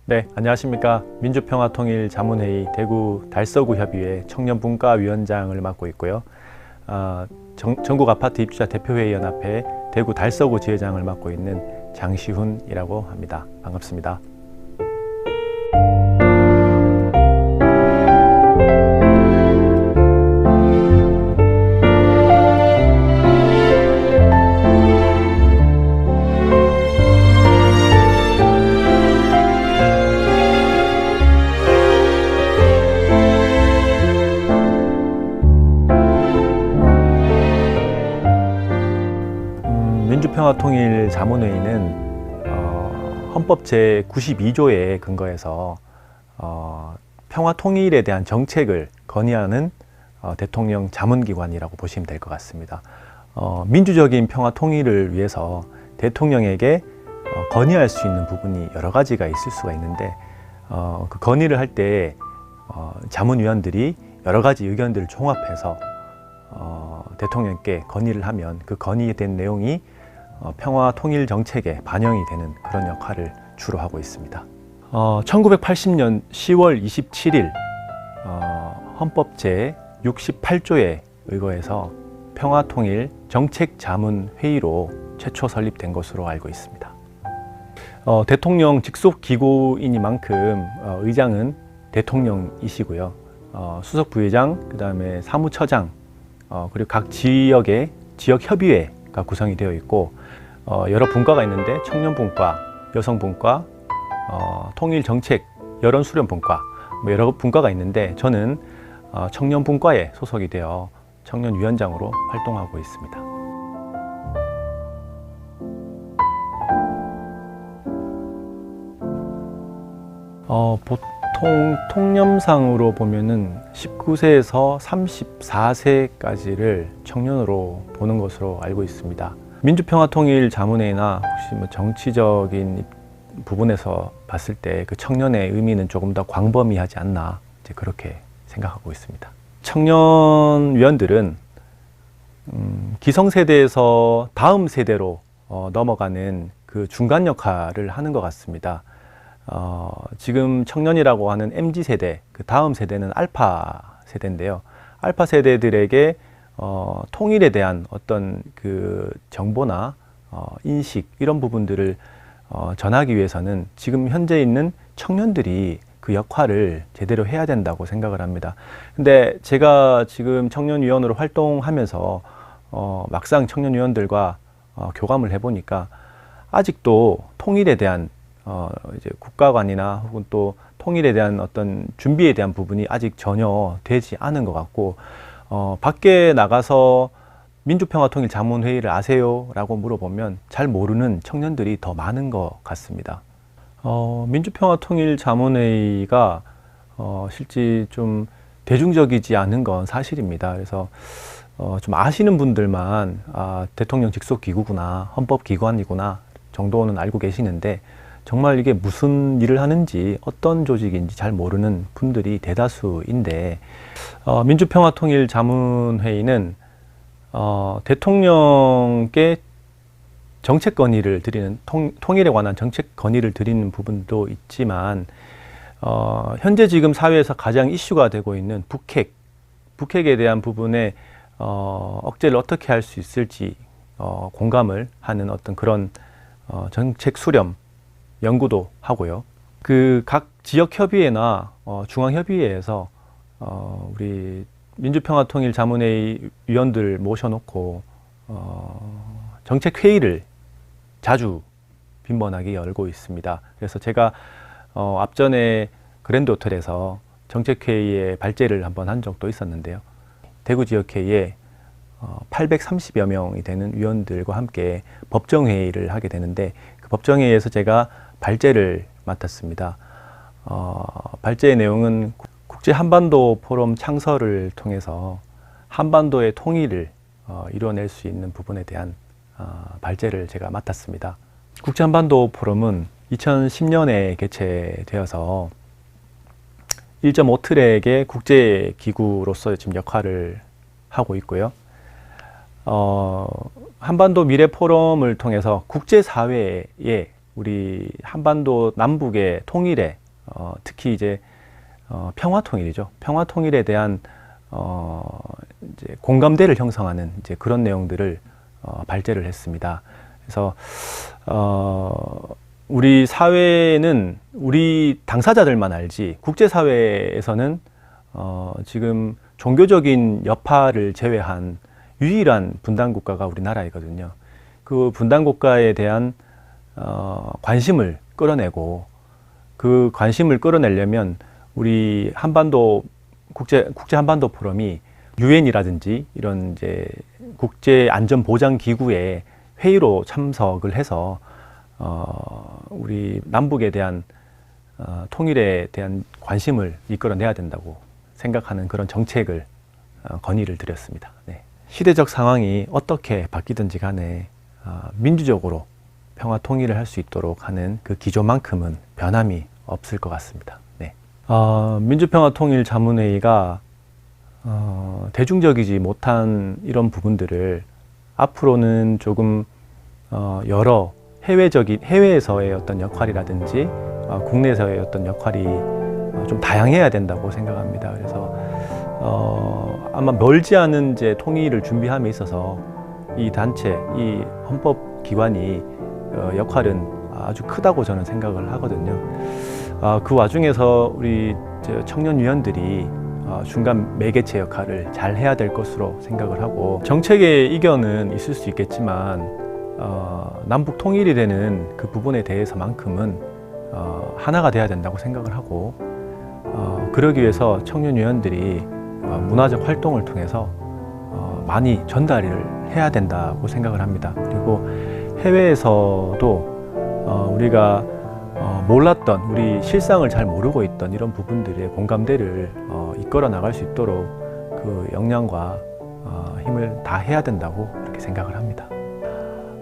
네, 안녕하십니까. 민주평화통일자문회의 대구 달서구 협의회 청년분과위원장을 맡고 있고요. 전국 아파트 입주자 대표회의연합회 대구 달서구 지회장을 맡고 있는 장시훈이라고 합니다. 반갑습니다. 민주평화통일자문회의는 헌법 제92조에 근거해서 평화통일에 대한 정책을 건의하는 대통령 자문기관이라고 보시면 될 것 같습니다. 민주적인 평화통일을 위해서 대통령에게 건의할 수 있는 부분이 여러 가지가 있을 수가 있는데 그 건의를 할 때 자문위원들이 여러 가지 의견들을 종합해서 대통령께 건의를 하면 그 건의된 내용이 평화통일 정책에 반영이 되는 그런 역할을 주로 하고 있습니다. 1980년 10월 27일 헌법 제68조에 의거해서 평화통일 정책자문회의로 최초 설립된 것으로 알고 있습니다. 대통령 직속 기구이니만큼 의장은 대통령이시고요. 수석 부의장, 그 다음에 사무처장, 그리고 각 지역의 지역협의회가 구성이 되어 있고 여러 분과가 있는데 청년분과, 여성분과, 통일정책, 여론수련분과 여러 분과가 있는데 저는 청년분과에 소속이 되어 청년위원장으로 활동하고 있습니다. 보통 통념상으로 보면은 19세에서 34세까지를 청년으로 보는 것으로 알고 있습니다. 민주평화통일자문회의나 혹시 정치적인 부분에서 봤을 때 그 청년의 의미는 조금 더 광범위하지 않나 이제 그렇게 생각하고 있습니다. 청년위원들은 기성세대에서 다음 세대로 넘어가는 그 중간 역할을 하는 것 같습니다. 지금 청년이라고 하는 MZ세대, 그 다음 세대는 알파 세대인데요. 알파 세대들에게 통일에 대한 어떤 그 정보나 인식 이런 부분들을 전하기 위해서는 지금 현재 있는 청년들이 그 역할을 제대로 해야 된다고 생각을 합니다. 근데 제가 지금 청년위원으로 활동하면서 막상 청년위원들과 교감을 해보니까 아직도 통일에 대한 이제 국가관이나 혹은 또 통일에 대한 어떤 준비에 대한 부분이 아직 전혀 되지 않은 것 같고 밖에 나가서 민주평화통일자문회의를 아세요? 라고 물어보면 잘 모르는 청년들이 더 많은 것 같습니다. 민주평화통일자문회의가 실제 좀 대중적이지 않은 건 사실입니다. 그래서 좀 아시는 분들만 대통령 직속기구구나 헌법기관이구나 정도는 알고 계시는데 정말 이게 무슨 일을 하는지 어떤 조직인지 잘 모르는 분들이 대다수인데 민주평화통일자문회의는 대통령께 정책 건의를 드리는 통일에 관한 정책 건의를 드리는 부분도 있지만 현재 지금 사회에서 가장 이슈가 되고 있는 북핵에 대한 부분에 억제를 어떻게 할 수 있을지 공감을 하는 어떤 그런 정책 수렴 연구도 하고요. 그 각 지역 협의회나 중앙 협의회에서 우리 민주평화통일자문회의 위원들 모셔놓고 정책 회의를 자주 빈번하게 열고 있습니다. 그래서 제가 앞전에 그랜드 호텔에서 정책회의의 발제를 한번 한 적도 있었는데요. 대구 지역회의에 830여 명이 되는 위원들과 함께 법정회의를 하게 되는데 그 법정회의에서 제가 발제를 맡았습니다. 발제의 내용은 국제 한반도 포럼 창설을 통해서 한반도의 통일을 이뤄낼 수 있는 부분에 대한 발제를 제가 맡았습니다. 국제 한반도 포럼은 2010년에 개최되어서 1.5트랙의 국제기구로서 지금 역할을 하고 있고요. 한반도 미래 포럼을 통해서 국제사회에 우리 한반도 남북의 통일에 특히 이제 평화 통일이죠. 평화 통일에 대한 이제 공감대를 형성하는 이제 그런 내용들을 발제를 했습니다. 그래서 우리 사회는 우리 당사자들만 알지 국제사회에서는 지금 종교적인 여파를 제외한 유일한 분단국가가 우리나라이거든요. 그 분단국가에 대한 관심을 끌어내고 그 관심을 끌어내려면 우리 한반도 국제 한반도 포럼이 유엔이라든지 이런 이제 국제 안전 보장 기구의 회의로 참석을 해서 우리 남북에 대한 통일에 대한 관심을 이끌어내야 된다고 생각하는 그런 정책을 건의를 드렸습니다. 네. 시대적 상황이 어떻게 바뀌든지 간에 민주적으로 평화 통일을 할 수 있도록 하는 그 기조만큼은 변함이 없을 것 같습니다. 네. 민주평화통일자문회의가 대중적이지 못한 이런 부분들을 앞으로는 조금 여러 해외에서의 어떤 역할이라든지 국내에서의 어떤 역할이 좀 다양해야 된다고 생각합니다. 그래서 아마 멀지 않은 이제 통일을 준비함에 있어서 이 단체, 이 헌법기관이 역할은 아주 크다고 저는 생각을 하거든요. 그 와중에서 우리 청년위원들이 중간 매개체 역할을 잘 해야 될 것으로 생각을 하고, 정책의 이견은 있을 수 있겠지만 남북 통일이 되는 그 부분에 대해서만큼은 하나가 돼야 된다고 생각을 하고, 그러기 위해서 청년위원들이 문화적 활동을 통해서 많이 전달을 해야 된다고 생각을 합니다. 그리고 해외에서도 우리가 몰랐던, 우리 실상을 잘 모르고 있던 이런 부분들의 공감대를 이끌어 나갈 수 있도록 그 역량과 힘을 다 해야 된다고 이렇게 생각을 합니다.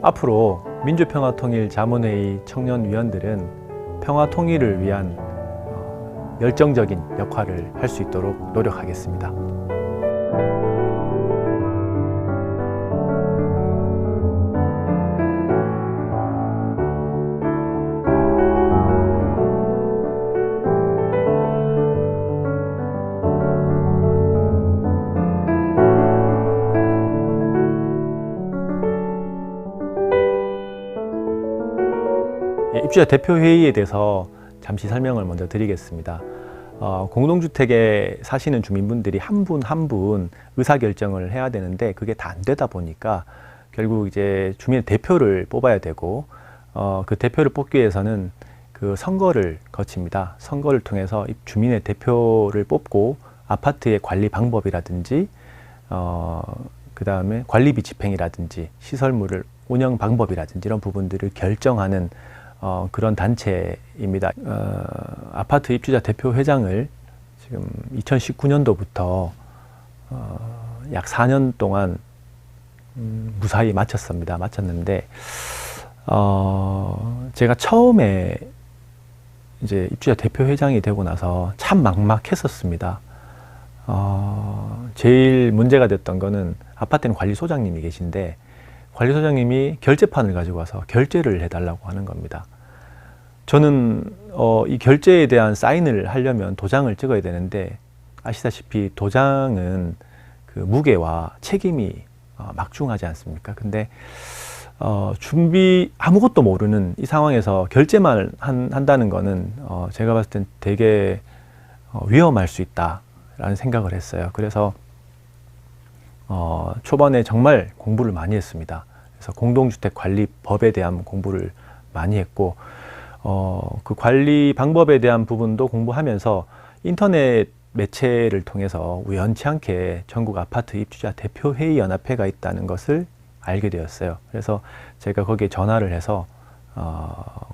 앞으로 민주평화통일자문회의 청년위원들은 평화통일을 위한 열정적인 역할을 할 수 있도록 노력하겠습니다. 입주자 대표회의에 대해서 잠시 설명을 먼저 드리겠습니다. 공동주택에 사시는 주민분들이 한 분 한 분 의사결정을 해야 되는데 그게 다 안 되다 보니까 결국 이제 주민 대표를 뽑아야 되고, 그 대표를 뽑기 위해서는 그 선거를 거칩니다. 선거를 통해서 주민의 대표를 뽑고 아파트의 관리 방법이라든지 그 다음에 관리비 집행이라든지 시설물을 운영 방법이라든지 이런 부분들을 결정하는 그런 단체입니다. 아파트 입주자 대표 회장을 지금 2019년도부터 약 4년 동안 무사히 마쳤는데 제가 처음에 이제 입주자 대표 회장이 되고 나서 참 막막했었습니다. 제일 문제가 됐던 거는 아파트는 관리소장님이 계신데 관리소장님이 결제판을 가지고 와서 결제를 해달라고 하는 겁니다. 저는 이 결제에 대한 사인을 하려면 도장을 찍어야 되는데, 아시다시피 도장은 그 무게와 책임이 막중하지 않습니까? 근데 아무것도 모르는 이 상황에서 결제만 한다는 거는 제가 봤을 땐 되게 위험할 수 있다라는 생각을 했어요. 그래서 초반에 정말 공부를 많이 했습니다. 그래서 공동주택관리법에 대한 공부를 많이 했고, 그 관리 방법에 대한 부분도 공부하면서 인터넷 매체를 통해서 우연치 않게 전국 아파트 입주자 대표회의 연합회가 있다는 것을 알게 되었어요. 그래서 제가 거기에 전화를 해서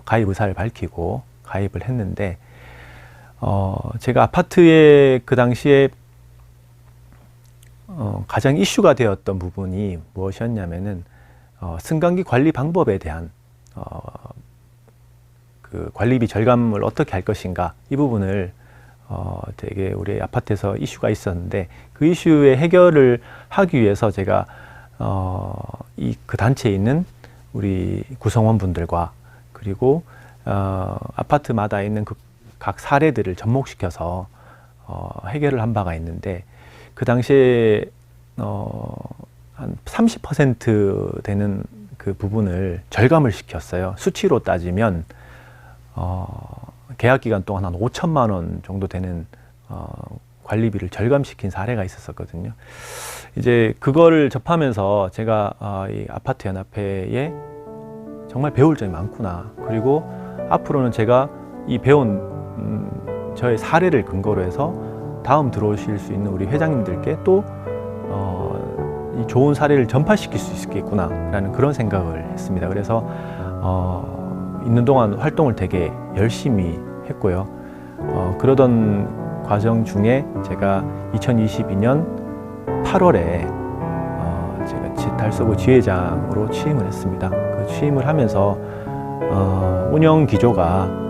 가입 의사를 밝히고 가입을 했는데, 제가 아파트에 그 당시에 가장 이슈가 되었던 부분이 무엇이었냐면은 승강기 관리 방법에 대한 그 관리비 절감을 어떻게 할 것인가, 이 부분을 되게 우리 아파트에서 이슈가 있었는데, 그 이슈의 해결을 하기 위해서 제가 그 단체에 있는 우리 구성원분들과 그리고 아파트마다 있는 그 각 사례들을 접목시켜서 해결을 한 바가 있는데, 그 당시에 한 30% 되는 그 부분을 절감을 시켰어요. 수치로 따지면 계약 기간 동안 한 5천만 원 정도 되는 관리비를 절감시킨 사례가 있었거든요. 이제 그거를 접하면서 제가 이 아파트 연합회에 정말 배울 점이 많구나. 그리고 앞으로는 제가 이 배운 저의 사례를 근거로 해서 다음 들어오실 수 있는 우리 회장님들께 또 이 좋은 사례를 전파시킬 수 있겠구나 라는 그런 생각을 했습니다. 그래서 있는 동안 활동을 되게 열심히 했고요. 그러던 과정 중에 제가 2022년 8월에 제가 달서구 지회장으로 취임을 했습니다. 그 취임을 하면서 운영 기조가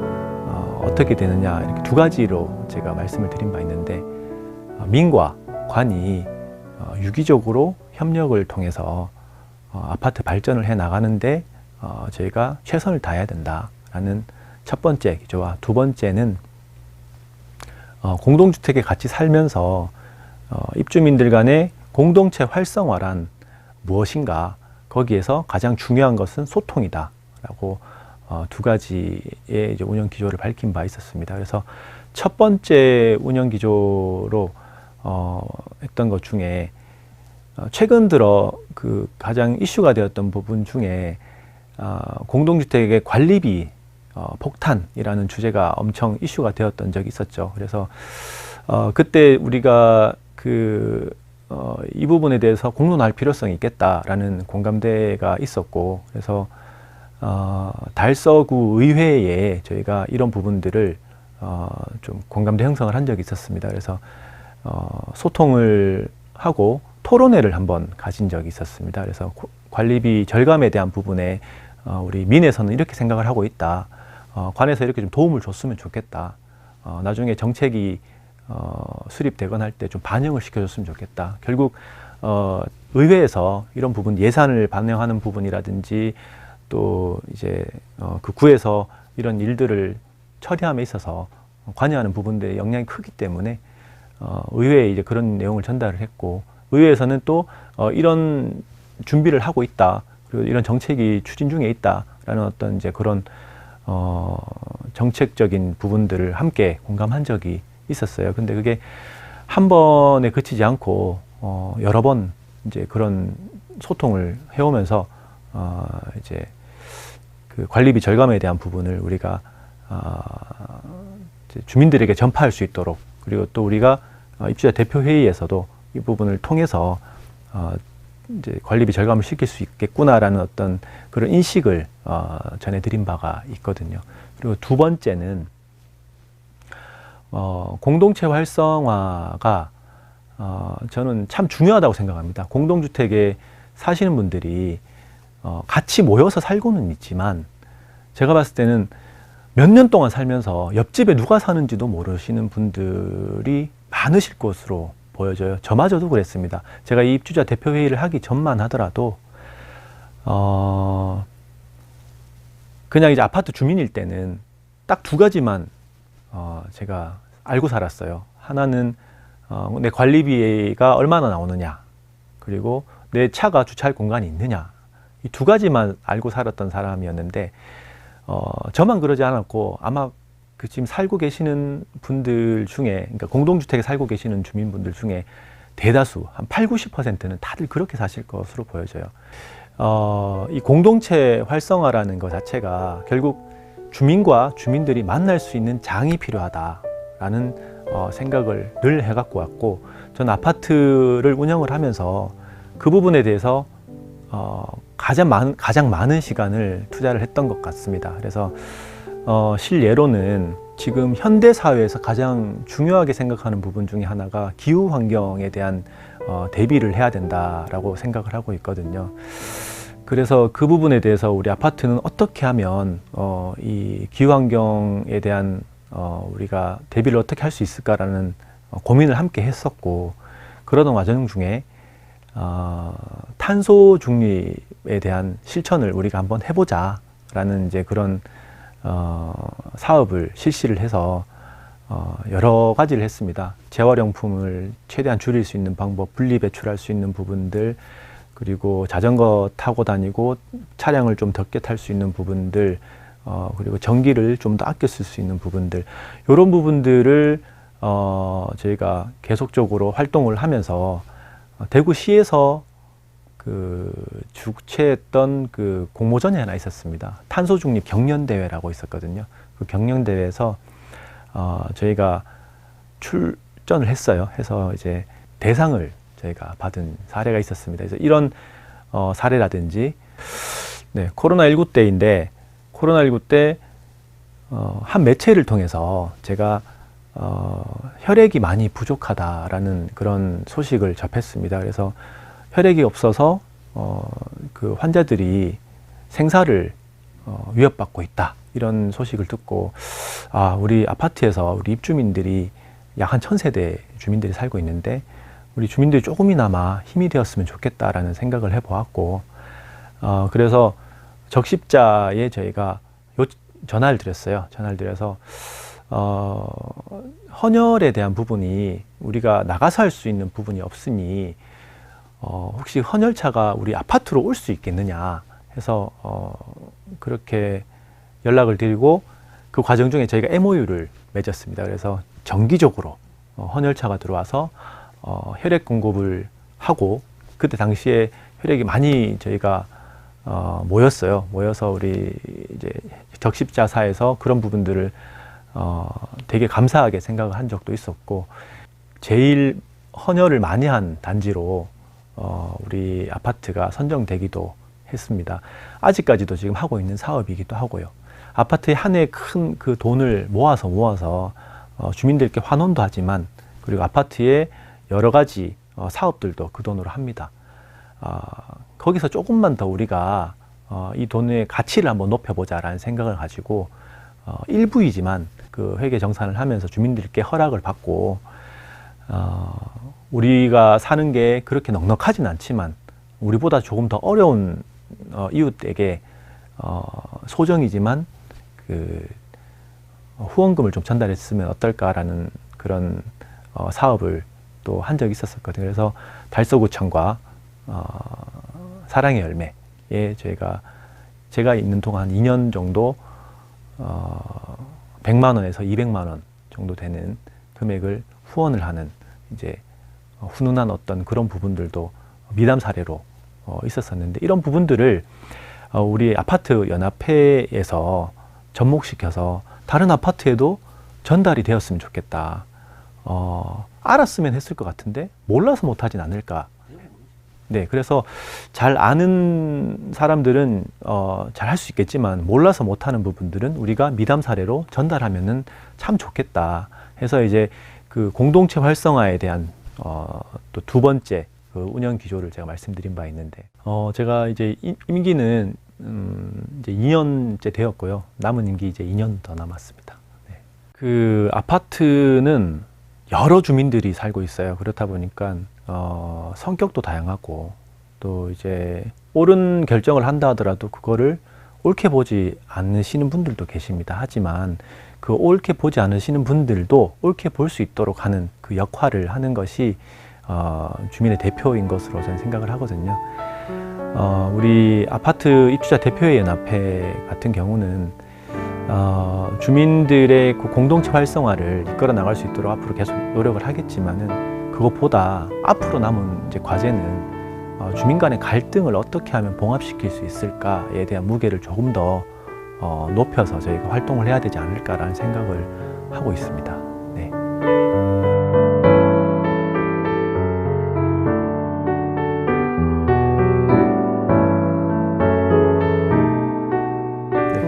어떻게 되느냐, 이렇게 두 가지로 제가 말씀을 드린 바 있는데, 민과 관이 유기적으로 협력을 통해서 아파트 발전을 해 나가는데 저희가 최선을 다해야 된다라는 첫 번째 기조와, 두 번째는 공동주택에 같이 살면서 입주민들 간의 공동체 활성화란 무엇인가, 거기에서 가장 중요한 것은 소통이다라고 두 가지의 이제 운영 기조를 밝힌 바 있었습니다. 그래서 첫 번째 운영 기조로 했던 것 중에 최근 들어 그 가장 이슈가 되었던 부분 중에 공동주택의 관리비 폭탄이라는 주제가 엄청 이슈가 되었던 적이 있었죠. 그래서 그때 우리가 이 부분에 대해서 공론할 필요성이 있겠다라는 공감대가 있었고, 그래서 달서구 의회에 저희가 이런 부분들을 좀 공감대 형성을 한 적이 있었습니다. 그래서 소통을 하고 토론회를 한번 가진 적이 있었습니다. 그래서 관리비 절감에 대한 부분에 우리 민에서는 이렇게 생각을 하고 있다. 관에서 이렇게 좀 도움을 줬으면 좋겠다. 나중에 정책이 수립되거나 할 때 좀 반영을 시켜줬으면 좋겠다. 결국 의회에서 이런 부분, 예산을 반영하는 부분이라든지 또 이제 그 구에서 이런 일들을 처리함에 있어서 관여하는 부분들의 영향이 크기 때문에 의회에 이제 그런 내용을 전달을 했고, 의회에서는 또 이런 준비를 하고 있다, 그리고 이런 정책이 추진 중에 있다라는 어떤 이제 그런 정책적인 부분들을 함께 공감한 적이 있었어요. 근데 그게 한 번에 그치지 않고 여러 번 이제 그런 소통을 해오면서 이제 그 관리비 절감에 대한 부분을 우리가 이제 주민들에게 전파할 수 있도록, 그리고 또 우리가 입주자 대표 회의에서도 이 부분을 통해서 이제 관리비 절감을 시킬 수 있겠구나라는 어떤 그런 인식을 전해드린 바가 있거든요. 그리고 두 번째는 공동체 활성화가 저는 참 중요하다고 생각합니다. 공동주택에 사시는 분들이 같이 모여서 살고는 있지만, 제가 봤을 때는 몇 년 동안 살면서 옆집에 누가 사는지도 모르시는 분들이 많으실 것으로 보여져요. 저마저도 그랬습니다. 제가 이 입주자 대표회의를 하기 전만 하더라도 그냥 이제 아파트 주민일 때는 딱 두 가지만 제가 알고 살았어요. 하나는 내 관리비가 얼마나 나오느냐, 그리고 내 차가 주차할 공간이 있느냐, 이 두 가지만 알고 살았던 사람이었는데, 저만 그러지 않았고 아마 그 지금 살고 계시는 분들 중에, 그러니까 공동주택에 살고 계시는 주민분들 중에 대다수 한 80~90%는 다들 그렇게 사실 것으로 보여져요. 이 공동체 활성화라는 것 자체가 결국 주민과 주민들이 만날 수 있는 장이 필요하다라는 생각을 늘 해갖고 왔고, 저는 아파트를 운영을 하면서 그 부분에 대해서 가장 많은 시간을 투자를 했던 것 같습니다. 그래서 실예로는 지금 현대 사회에서 가장 중요하게 생각하는 부분 중에 하나가 기후 환경에 대한 대비를 해야 된다라고 생각을 하고 있거든요. 그래서 그 부분에 대해서 우리 아파트는 어떻게 하면 이 기후 환경에 대한 우리가 대비를 어떻게 할 수 있을까라는 고민을 함께 했었고, 그러던 과정 중에 탄소 중립에 대한 실천을 우리가 한번 해보자 하겠다라는 이제 그런 사업을 실시를 해서 여러 가지를 했습니다. 재활용품을 최대한 줄일 수 있는 방법, 분리 배출할 수 있는 부분들, 그리고 자전거 타고 다니고 차량을 좀 적게 탈 수 있는 부분들, 그리고 전기를 좀 더 아껴 쓸 수 있는 부분들, 이런 부분들을 저희가 계속적으로 활동을 하면서 대구시에서 그 주최했던 그 공모전이 하나 있었습니다. 탄소 중립 경연 대회라고 있었거든요. 그 경연 대회에서 저희가 출전을 했어요. 해서 이제 대상을 저희가 받은 사례가 있었습니다. 그래서 이런 사례라든지, 네, 코로나19 때인데, 코로나19 때 한 매체를 통해서 제가 혈액이 많이 부족하다라는 그런 소식을 접했습니다. 그래서 혈액이 없어서 그 환자들이 생사를 위협받고 있다, 이런 소식을 듣고, 우리 아파트에서 우리 입주민들이 약 한 1000세대 주민들이 살고 있는데 우리 주민들이 조금이나마 힘이 되었으면 좋겠다라는 생각을 해보았고, 그래서 적십자에 저희가 전화를 드렸어요. 전화를 드려서 헌혈에 대한 부분이 우리가 나가서 할 수 있는 부분이 없으니 혹시 헌혈차가 우리 아파트로 올 수 있겠느냐 해서 그렇게 연락을 드리고, 그 과정 중에 저희가 MOU를 맺었습니다. 그래서 정기적으로 헌혈차가 들어와서 혈액 공급을 하고, 그때 당시에 혈액이 많이 저희가 모였어요. 모여서 우리 이제 적십자사에서 그런 부분들을 되게 감사하게 생각을 한 적도 있었고, 제일 헌혈을 많이 한 단지로 우리 아파트가 선정되기도 했습니다. 아직까지도 지금 하고 있는 사업이기도 하고요. 아파트에 한 해 큰 그 돈을 모아서 주민들께 환원도 하지만, 그리고 아파트에 여러 가지 사업들도 그 돈으로 합니다. 거기서 조금만 더 우리가 이 돈의 가치를 한번 높여보자라는 생각을 가지고 일부이지만 그 회계 정산을 하면서 주민들께 허락을 받고, 우리가 사는 게 그렇게 넉넉하진 않지만 우리보다 조금 더 어려운 이웃에게 소정이지만 그 후원금을 좀 전달했으면 어떨까라는 그런 사업을 또 한 적이 있었거든요. 그래서 달서구청과 사랑의 열매에 제가 있는 동안 한 2년 정도 100만 원에서 200만 원 정도 되는 금액을 후원을 하는 이제 훈훈한 어떤 그런 부분들도 미담 사례로 있었었는데, 이런 부분들을 우리 아파트 연합회에서 접목시켜서 다른 아파트에도 전달이 되었으면 좋겠다. 알았으면 했을 것 같은데 몰라서 못하진 않을까. 네, 그래서 잘 아는 사람들은 잘 할 수 있겠지만 몰라서 못하는 부분들은 우리가 미담 사례로 전달하면은 참 좋겠다 해서 이제 그 공동체 활성화에 대한 또 두 번째 그 운영 기조를 제가 말씀드린 바 있는데, 제가 이제 임기는 이제 2년째 되었고요. 남은 임기 이제 2년 더 남았습니다. 네. 그 아파트는 여러 주민들이 살고 있어요. 그렇다 보니까 성격도 다양하고, 또 이제 옳은 결정을 한다 하더라도 그거를 옳게 보지 않으시는 분들도 계십니다. 하지만 그 옳게 보지 않으시는 분들도 옳게 볼 수 있도록 하는 그 역할을 하는 것이 주민의 대표인 것으로 저는 생각을 하거든요. 우리 아파트 입주자 대표회 연합회 같은 경우는 주민들의 그 공동체 활성화를 이끌어 나갈 수 있도록 앞으로 계속 노력을 하겠지만은, 그것보다 앞으로 남은 이제 과제는 주민 간의 갈등을 어떻게 하면 봉합시킬 수 있을까에 대한 무게를 조금 더 높여서 저희가 활동을 해야 되지 않을까라는 생각을 하고 있습니다. 네.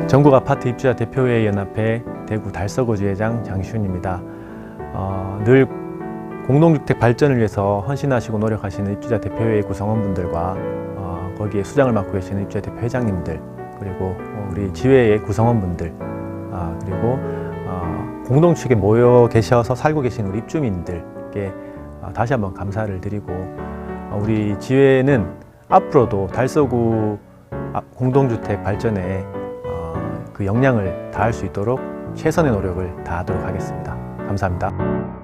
전국 아파트 입주자 대표회 연합회 대구 달서구 지회장 장시훈입니다. 늘 공동주택 발전을 위해서 헌신하시고 노력하시는 입주자 대표회 구성원분들과 거기에 수장을 맡고 계시는 입주자 대표 회장님들, 그리고 우리 지회의 구성원분들, 그리고 공동축에 모여 계셔서 살고 계신 우리 입주민들께 다시 한번 감사를 드리고, 우리 지회는 앞으로도 달서구 공동주택 발전에 그 역량을 다할 수 있도록 최선의 노력을 다하도록 하겠습니다. 감사합니다.